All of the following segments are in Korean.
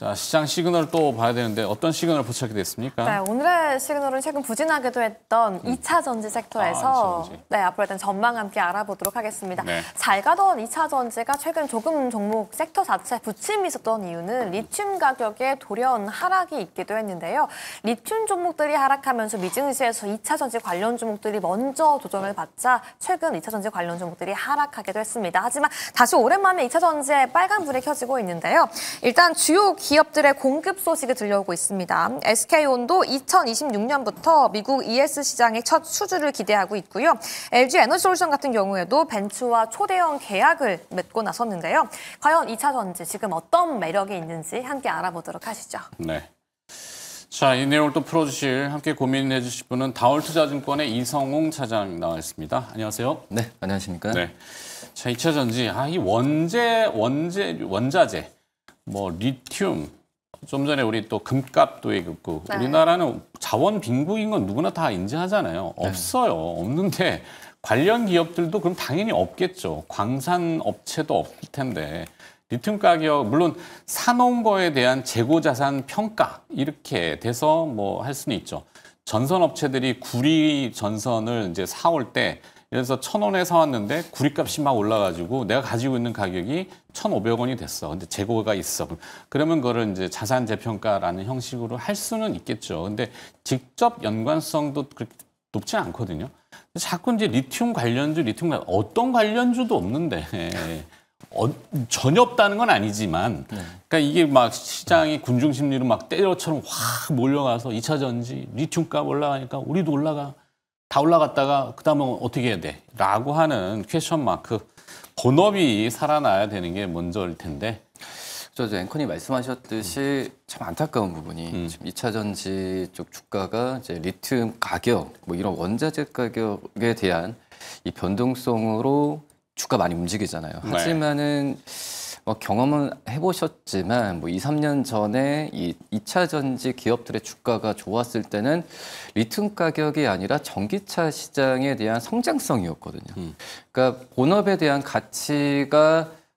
자, 시장 시그널 또 봐야 되는데 어떤 시그널 포착이 됐습니까? 네, 오늘의 시그널은 최근 부진하기도 했던 2차 전지 섹터에서 2차 전지. 네, 앞으로 일단 전망 함께 알아보도록 하겠습니다. 네. 잘 가던 2차 전지가 최근 조금 종목 섹터 자체에 부침이 있었던 이유는 리튬 가격의 돌연 하락이 있기도 했는데요. 리튬 종목들이 하락하면서 미증시에서 2차 전지 관련 종목들이 먼저 도전을 받자 최근 2차 전지 관련 종목들이 하락하기도 했습니다. 하지만 다시 오랜만에 2차 전지에 빨간불이 켜지고 있는데요. 일단 주요 기업들의 공급 소식이 들려오고 있습니다. SK온도 2026년부터 미국 ES 시장의 첫 수주를 기대하고 있고요. LG 에너지솔루션 같은 경우에도 벤츠와 초대형 계약을 맺고 나섰는데요. 과연 2차 전지 지금 어떤 매력이 있는지 함께 알아보도록 하시죠. 네. 자, 이 내용을 또 풀어주실, 함께 고민해 주실 분은 다올투자증권의 이성웅 차장 나와 있습니다. 안녕하세요. 네, 안녕하십니까? 네. 자, 2차 전지, 이 원자재, 뭐 리튬, 좀 전에 우리 또 금값도 얘기했고, 네. 우리나라는 자원 빈국인 건 누구나 다 인지하잖아요. 없어요. 없는데 관련 기업들도 그럼 당연히 없겠죠. 광산 업체도 없을 텐데. 리튬 가격, 물론 사놓은 거에 대한 재고자산 평가 이렇게 돼서 뭐 할 수는 있죠. 전선 업체들이 구리 전선을 이제 사올 때 그래서 1,000원에 사왔는데 구리값이 막 올라가지고 내가 가지고 있는 가격이 1,500원이 됐어. 근데 재고가 있어. 그러면 그거를 이제 자산 재평가라는 형식으로 할 수는 있겠죠. 근데 직접 연관성도 그렇게 높지는 않거든요. 자꾸 이제 리튬 관련주, 어떤 관련주도 없는데 전혀 없다는 건 아니지만, 그러니까 이게 막 시장이 군중 심리로 막 때려처럼 확 몰려가서 2차 전지, 리튬값 올라가니까 우리도 올라가. 다 올라갔다가 그다음에 어떻게 해야 돼? 라고 하는 퀘스천 마크. 본업이 살아나야 되는 게 먼저일 텐데. 저 앵커님 말씀하셨듯이 참 안타까운 부분이 지금 2차 전지 쪽 주가가 이제 리튬 가격, 뭐 이런 원자재 가격에 대한 이 변동성으로 주가 많이 움직이잖아요. 네. 하지만은 경험은 해보셨지만 뭐 2, 3년 전에 이 2차 전지 기업들의 주가가 좋았을 때는 리튬 가격이 아니라 전기차 시장에 대한 성장성이었거든요. 그러니까 본업에 대한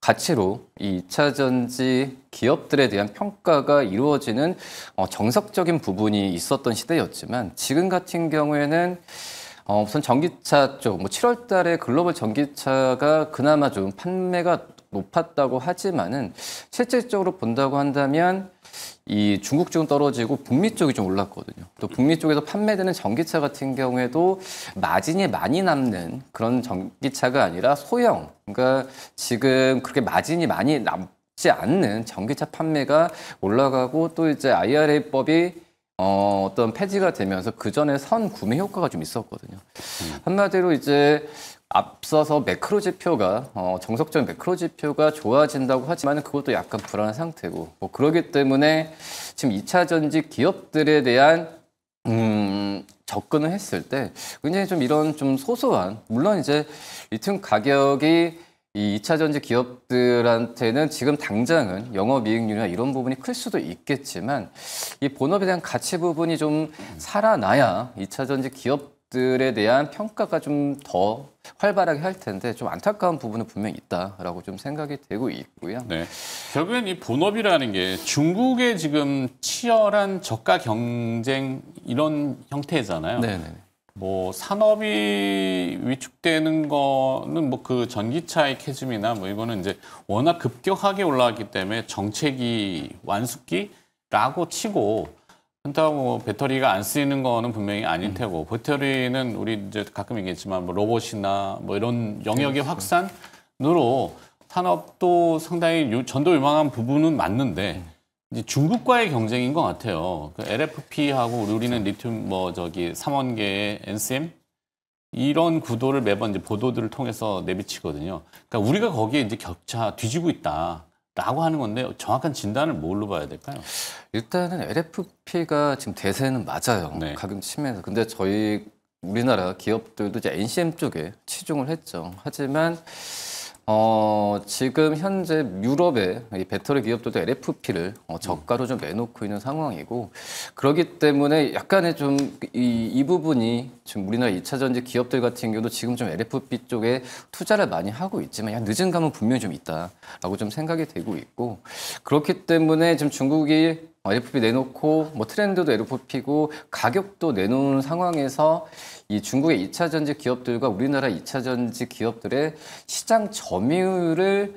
가치로 이 2차 전지 기업들에 대한 평가가 이루어지는 정석적인 부분이 있었던 시대였지만 지금 같은 경우에는 우선 전기차 쪽, 뭐 7월 달에 글로벌 전기차가 그나마 좀 판매가 높았다고 하지만은 실질적으로 본다고 한다면 이 중국 쪽은 떨어지고 북미 쪽이 좀 올랐거든요. 또 북미 쪽에서 판매되는 전기차 같은 경우에도 마진이 많이 남는 그런 전기차가 아니라 소형, 그러니까 지금 그렇게 마진이 많이 남지 않는 전기차 판매가 올라가고 또 이제 IRA법이 어떤 폐지가 되면서 그 전에 선 구매 효과가 좀 있었거든요. 한마디로 이제 앞서서 매크로 지표가 정석적인 매크로 지표가 좋아진다고 하지만 그것도 약간 불안한 상태고 뭐 그러기 때문에 지금 2차 전지 기업들에 대한 접근을 했을 때 굉장히 좀 이런 좀 소소한 물론 이제 리튬 가격이 이 2차 전지 기업들한테는 지금 당장은 영업이익률이나 이런 부분이 클 수도 있겠지만 이 본업에 대한 가치 부분이 좀 살아나야 2차 전지 기업들에 대한 평가가 좀 더 활발하게 할 텐데 좀 안타까운 부분은 분명히 있다라고 좀 생각이 되고 있고요. 네. 결국엔 이 본업이라는 게 중국의 지금 치열한 저가 경쟁 이런 형태잖아요. 네네. 뭐 산업이 위축되는 거는 뭐 그 전기차의 캐즘이나 뭐 이거는 이제 워낙 급격하게 올라왔기 때문에 정체기 완숙기라고 치고 그렇다고 뭐 배터리가 안 쓰이는 거는 분명히 아닐 테고 배터리는 우리 이제 가끔 얘기했지만 뭐 로봇이나 뭐 이런 영역의 확산으로 산업도 상당히 전도 유망한 부분은 맞는데 이제 중국과의 경쟁인 것 같아요. 그 LFP하고 우리는 리튬 삼원계의 NCM 이런 구도를 매번 이제 보도들을 통해서 내비치거든요. 그러니까 우리가 거기에 이제 격차 뒤지고 있다라고 하는 건데 정확한 진단을 뭘로 봐야 될까요? 일단은 LFP가 지금 대세는 맞아요. 네. 가끔 치면서. 근데 우리나라 기업들도 이제 NCM 쪽에 치중을 했죠. 하지만 지금 현재 유럽의 이 배터리 기업들도 LFP를 저가로 좀 내놓고 있는 상황이고, 그렇기 때문에 약간의 좀 이 부분이 지금 우리나라 2차 전지 기업들 같은 경우도 지금 좀 LFP 쪽에 투자를 많이 하고 있지만 야, 늦은 감은 분명히 좀 있다라고 좀 생각이 되고 있고, 그렇기 때문에 지금 중국이 LFP 내놓고 뭐 트렌드도 LFP고 가격도 내놓은 상황에서 이 중국의 2차 전지 기업들과 우리나라 2차 전지 기업들의 시장 점유율을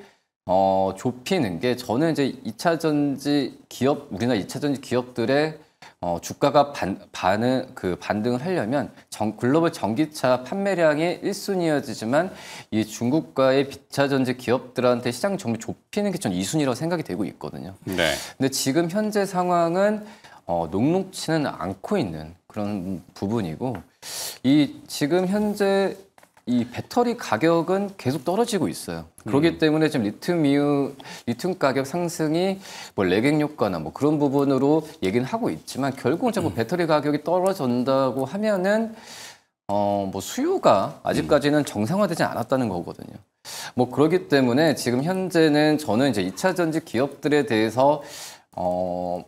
좁히는 게, 저는 이제 2차 전지 기업, 우리나라 2차 전지 기업들의 주가가 반등을 하려면 글로벌 전기차 판매량이 1순위여지지만 이 중국과의 비차 전지 기업들한테 시장 점유 좁히는 게 전 2순위라고 생각이 되고 있거든요. 네. 근데 지금 현재 상황은 녹록치는 않고 있는 그런 부분이고, 이 지금 현재 이 배터리 가격은 계속 떨어지고 있어요. 그렇기 때문에 지금 리튬 가격 상승이 뭐 레깅 효과나 뭐 그런 부분으로 얘기는 하고 있지만, 결국은 뭐 배터리 가격이 떨어진다고 하면은 뭐 수요가 아직까지는 정상화되지 않았다는 거거든요. 뭐 그렇기 때문에 지금 현재는 저는 이제 2차 전지 기업들에 대해서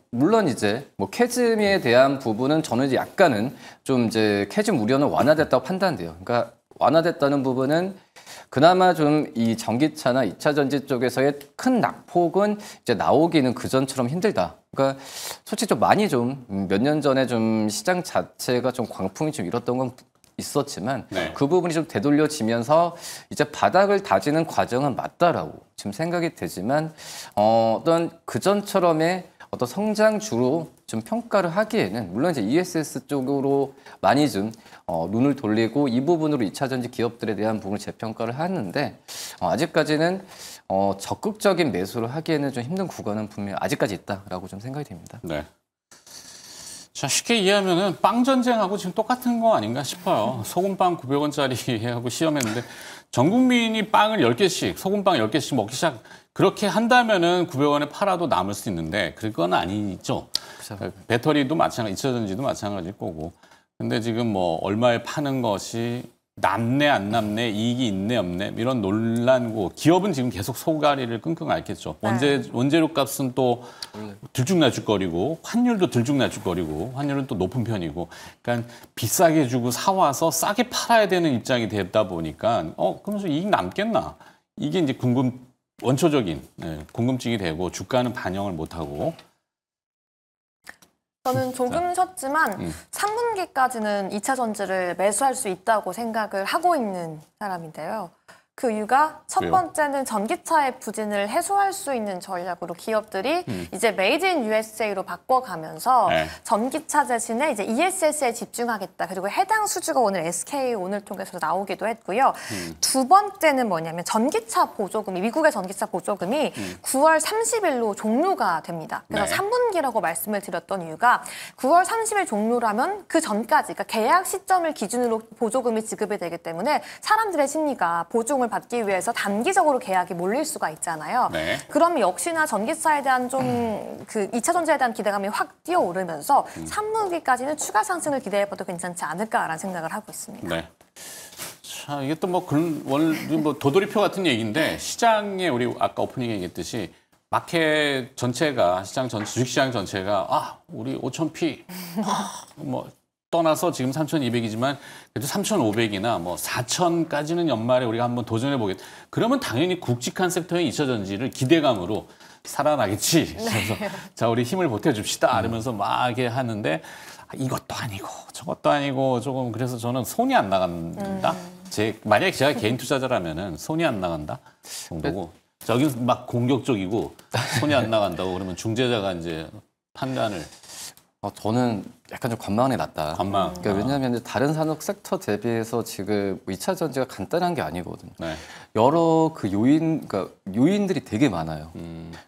물론 이제 뭐 캐즘에 대한 부분은 저는 이제 약간은 좀 이제 캐즘 우려는 완화됐다고 판단돼요. 그러니까 완화됐다는 부분은 그나마 좀 이 전기차나 2차 전지 쪽에서의 큰 낙폭은 이제 나오기는 그전처럼 힘들다. 그러니까 솔직히 좀 많이 좀 몇 년 전에 좀 시장 자체가 좀 광풍이 좀 일었던 건 있었지만 네. 그 부분이 좀 되돌려지면서 이제 바닥을 다지는 과정은 맞다라고 지금 생각이 되지만, 어떤 그전처럼의 어떤 성장주로 좀 평가를 하기에는 물론 이제 ESS 쪽으로 많이 좀 눈을 돌리고 이 부분으로 2차 전지 기업들에 대한 부분을 재평가를 하는데, 아직까지는 적극적인 매수를 하기에는 좀 힘든 구간은 분명히 아직까지 있다라고 좀 생각이 됩니다. 네. 자, 쉽게 이해하면은 빵 전쟁하고 지금 똑같은 거 아닌가 싶어요. 소금빵 900원짜리 하고 시험했는데 전 국민이 빵을 10개씩, 소금빵 10개씩 먹기 시작, 그렇게 한다면은 900원에 팔아도 남을 수 있는데 그건 아니죠. 그렇죠. 배터리도 마찬가지, 2차 전지도 마찬가지일 거고. 근데 지금 뭐 얼마에 파는 것이 남네 안 남네, 이익이 있네 없네 이런 논란고, 기업은 지금 계속 소가리를 끙끙 앓겠죠. 원재료 값은 또 들쭉날쭉거리고 환율도 들쭉날쭉거리고, 환율은 또 높은 편이고, 그러니까 비싸게 주고 사와서 싸게 팔아야 되는 입장이 되다 보니까 그러면서 이익 남겠나, 이게 이제 원초적인 궁금증이 되고 주가는 반영을 못하고. 저는 조금 쉬었지만 3분기까지는 2차 전지를 매수할 수 있다고 생각을 하고 있는 사람인데요. 그 이유가 첫 왜요? 번째는 전기차의 부진을 해소할 수 있는 전략으로 기업들이 이제 메이드 인 USA로 바꿔가면서 네. 전기차 대신에 이제 ESS에 집중하겠다. 그리고 해당 수주가 오늘 SK 오늘 통해서 나오기도 했고요. 두 번째는 뭐냐면 전기차 보조금이, 미국의 전기차 보조금이 9월 30일로 종료가 됩니다. 그래서 네. 3분기라고 말씀을 드렸던 이유가 9월 30일 종료라면 그 전까지, 그러니까 계약 시점을 기준으로 보조금이 지급이 되기 때문에 사람들의 심리가 보증을 받기 위해서 단기적으로 계약이 몰릴 수가 있잖아요. 네. 그럼 역시나 전기차에 대한 좀 그 2차 전지에 대한 기대감이 확 뛰어오르면서 3분기까지는 추가 상승을 기대해봐도 괜찮지 않을까라는 생각을 하고 있습니다. 네. 자, 이게 또 뭐 도돌이표 같은 얘기인데, 시장에 우리 아까 오프닝에 얘기했듯이 마켓 전체가, 주식시장 전체가 우리 5,000p 뭐 떠나서 지금 3,200이지만 그래도 3,500이나 뭐 4,000까지는 연말에 우리가 한번 도전해 보겠다. 그러면 당연히 굵직한 섹터의 2차 전지를 기대감으로 살아나겠지. 그래서 자, 우리 힘을 보태줍시다. 이러면서 막 이렇게 하는데 이것도 아니고 저것도 아니고 조금, 그래서 저는 손이 안 나간다. 만약에 제가 개인 투자자라면은 손이 안 나간다 정도고, 저기는 막 공격적이고 손이 안 나간다고 그러면 중재자가 이제 판단을. 저는 약간 좀 관망이 났다. 관망. 그러니까 왜냐하면 다른 산업 섹터 대비해서 지금 2차 전지가 간단한 게 아니거든요. 네. 여러 그 그러니까 요인들이 되게 많아요.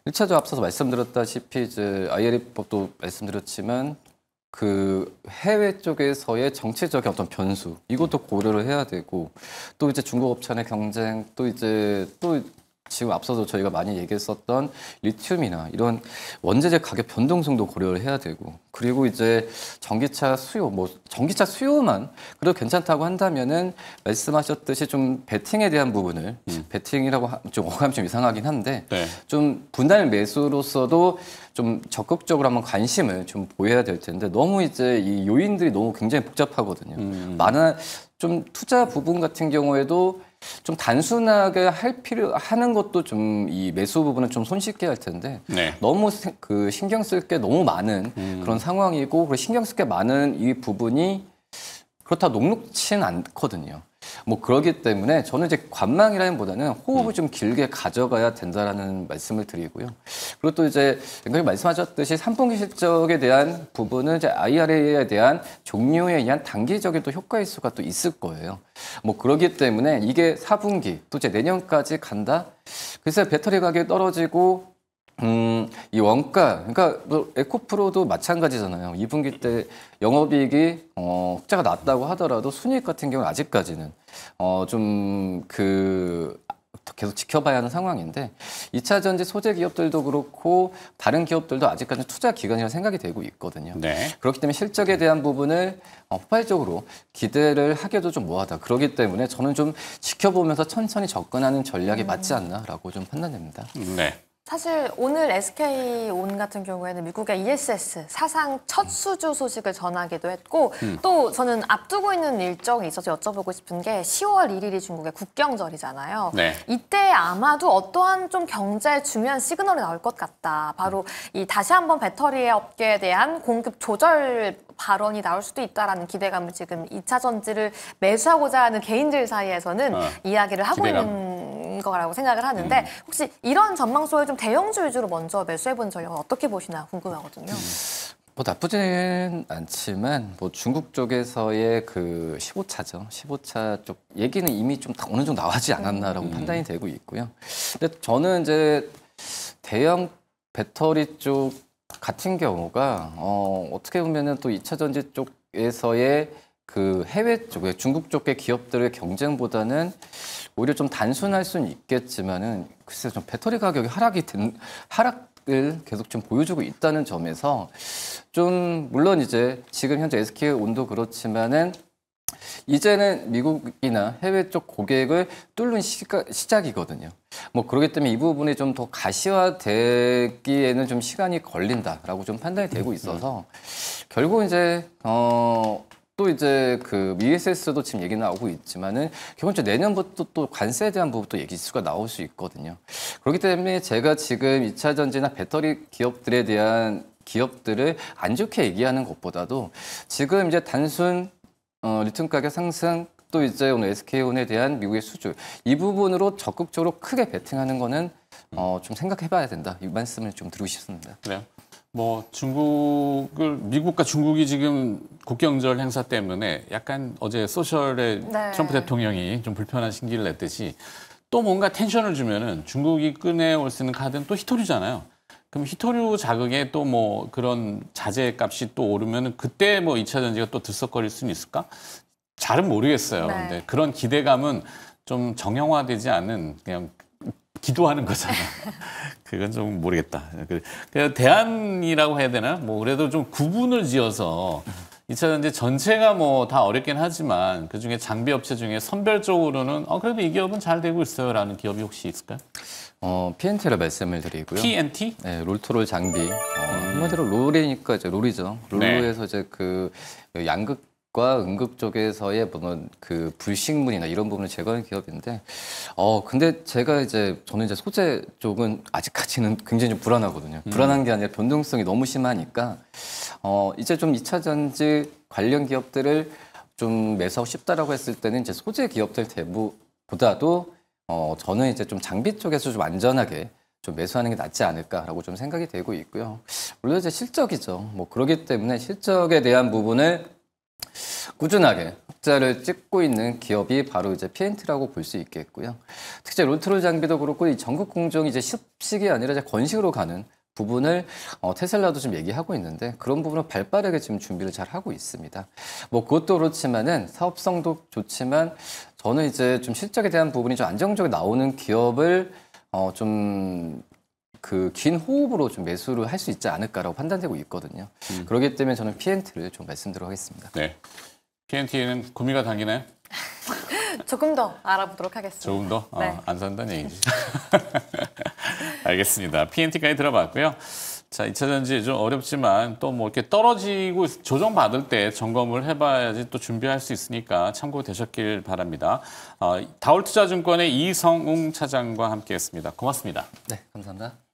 1차적 앞서서 말씀드렸다시피 이제 IRA법도 말씀드렸지만 그 해외 쪽에서의 정치적인 어떤 변수, 이것도 고려를 해야 되고, 또 이제 중국 업체 의 경쟁, 또 이제 또 지금 앞서도 저희가 많이 얘기했었던 리튬이나 이런 원재재 가격 변동성도 고려를 해야 되고, 그리고 이제 전기차 수요, 뭐 전기차 수요만 그래도 괜찮다고 한다면은 말씀하셨듯이 좀 배팅에 대한 부분을 배팅이라고 좀 어감이 좀 이상하긴 한데 네. 좀 분할 매수로서도 좀 적극적으로 한번 관심을 좀 보여야 될 텐데, 너무 이제 이 요인들이 너무 굉장히 복잡하거든요. 많은 좀 투자 부분 같은 경우에도 좀 단순하게 하는 것도 좀 이 매수 부분은 좀 손쉽게 할 텐데 네. 너무 그 신경 쓸 게 너무 많은 그런 상황이고, 그리고 신경 쓸 게 많은 이 부분이 그렇다 녹록치는 않거든요. 뭐 그러기 때문에 저는 이제 관망이라기보다는 호흡을 좀 길게 가져가야 된다라는 말씀을 드리고요. 그리고 또 이제 연구님 말씀하셨듯이 3분기 실적에 대한 부분은 이제 IRA에 대한 종료에 의한 단기적인 또 효과 일수가 또 있을 거예요. 뭐 그러기 때문에 이게 4분기 또 이제 내년까지 간다. 그래서 배터리 가격이 떨어지고 이 원가, 그러니까 뭐 에코프로도 마찬가지잖아요. 2분기 때 영업이익이 흑자가 났다고 하더라도 순이익 같은 경우는 아직까지는 좀 계속 지켜봐야 하는 상황인데, 2차 전지 소재 기업들도 그렇고 다른 기업들도 아직까지 투자 기간이라 생각이 되고 있거든요. 네. 그렇기 때문에 실적에 대한 부분을 폭발적으로 기대를 하기도 좀 뭐하다. 그렇기 때문에 저는 좀 지켜보면서 천천히 접근하는 전략이 맞지 않나라고 좀 판단됩니다. 네. 사실 오늘 SK온 같은 경우에는 미국의 ESS 사상 첫 수주 소식을 전하기도 했고, 또 저는 앞두고 있는 일정이 있어서 여쭤보고 싶은 게 10월 1일이 중국의 국경절이잖아요. 네. 이때 아마도 어떠한 좀 경제에 중요한 시그널이 나올 것 같다. 바로 이 다시 한번 배터리 업계에 대한 공급 조절 발언이 나올 수도 있다라는 기대감을 지금 2차 전지를 매수하고자 하는 개인들 사이에서는 이야기를 하고 기대감. 있는 거라고 생각을 하는데, 혹시 이런 전망 속에 좀 대형주 위주로 먼저 매수해본 전략은 어떻게 보시나 궁금하거든요. 뭐 나쁘지는 않지만 뭐 중국 쪽에서의 그 15차죠. 15차 쪽 얘기는 이미 좀 어느 정도 나와지 않았나라고 판단이 되고 있고요. 근데 저는 이제 대형 배터리 쪽 같은 경우가 어떻게 보면은 또 2차 전지 쪽에서의 그 해외 쪽에 중국 쪽의 기업들의 경쟁보다는 오히려 좀 단순할 수는 있겠지만은 글쎄요, 좀 배터리 가격이 하락을 계속 좀 보여주고 있다는 점에서 좀 물론 이제 지금 현재 SK온도 그렇지만은 이제는 미국이나 해외 쪽 고객을 뚫는 시작이거든요. 뭐 그렇기 때문에 이 부분이 좀 더 가시화되기에는 좀 시간이 걸린다라고 좀 판단이 되고 있어서 결국 이제 또 이제 그 ESS도 지금 얘기 나오고 있지만은 결국 내년부터 또 관세에 대한 부분도 얘기 수가 나올 수 있거든요. 그렇기 때문에 제가 지금 2차 전지나 배터리 기업들에 대한 기업들을 안 좋게 얘기하는 것보다도 지금 이제 단순 리튬 가격 상승, 또 이제 오늘 SK온에 대한 미국의 수주, 이 부분으로 적극적으로 크게 베팅하는 거는 좀 생각해봐야 된다. 이 말씀을 좀 드리고 싶습니다. 그래요. 뭐 미국과 중국이 지금 국경절 행사 때문에 약간 어제 소셜에 네. 트럼프 대통령이 좀 불편한 신기를 냈듯이 또 뭔가 텐션을 주면은 중국이 꺼내올 수 있는 카드는 또 히토류잖아요. 그럼 히토류 자극에 또 뭐 그런 자재 값이 또 오르면은 그때 뭐 2차 전지가 또 들썩거릴 수는 있을까? 잘은 모르겠어요. 네. 근데 그런 기대감은 좀 정형화되지 않은 그냥 기도하는 거잖아요. 그건 좀 모르겠다. 그 대안이라고 해야 되나? 뭐 그래도 좀 구분을 지어서 2차 전지 전체가 뭐 다 어렵긴 하지만 그중에 장비 업체 중에 선별적으로는 그래도 이 기업은 잘 되고 있어요라는 기업이 혹시 있을까요? PNT를 말씀을 드리고요. PNT? 네, 롤토롤 장비. 한마디로 롤이니까 이제 롤이죠. 롤로에서 이제 그 양극과 음극 쪽에서의 그 불식물이나 이런 부분을 제거하는 기업인데, 근데 저는 이제 소재 쪽은 아직까지는 굉장히 좀 불안하거든요. 불안한 게 아니라 변동성이 너무 심하니까, 이제 좀 2차 전지 관련 기업들을 좀 매수하고 싶다라고 했을 때는 이제 소재 기업들 대부보다도 저는 이제 좀 장비 쪽에서 좀 안전하게 좀 매수하는 게 낫지 않을까라고 좀 생각이 되고 있고요. 물론 이제 실적이죠. 뭐 그렇기 때문에 실적에 대한 부분을 꾸준하게 흑자를 찍고 있는 기업이 바로 이제 PNT라고 볼 수 있겠고요. 특히 롤트롤 장비도 그렇고 이 전국 공정이 이제 습식이 아니라 이제 건식으로 가는 부분을 테슬라도 좀 얘기하고 있는데, 그런 부분을 발빠르게 지금 준비를 잘 하고 있습니다. 뭐 그것도 그렇지만은 사업성도 좋지만 저는 이제 좀 실적에 대한 부분이 좀 안정적으로 나오는 기업을 좀 그 긴 호흡으로 좀 매수를 할 수 있지 않을까라고 판단되고 있거든요. 그렇기 때문에 저는 PNT를 좀 말씀드리도록 하겠습니다. 네. PNT는 구미가 당기나요? 조금 더 알아보도록 하겠습니다. 조금 더? 네. 안 산다는 얘기지. 알겠습니다. PNT까지 들어봤고요. 자, 2차 전지 좀 어렵지만 또 뭐 이렇게 떨어지고 조정받을 때 점검을 해봐야지 또 준비할 수 있으니까 참고되셨길 바랍니다. 다올투자증권의 이성웅 차장과 함께했습니다. 고맙습니다. 네, 감사합니다.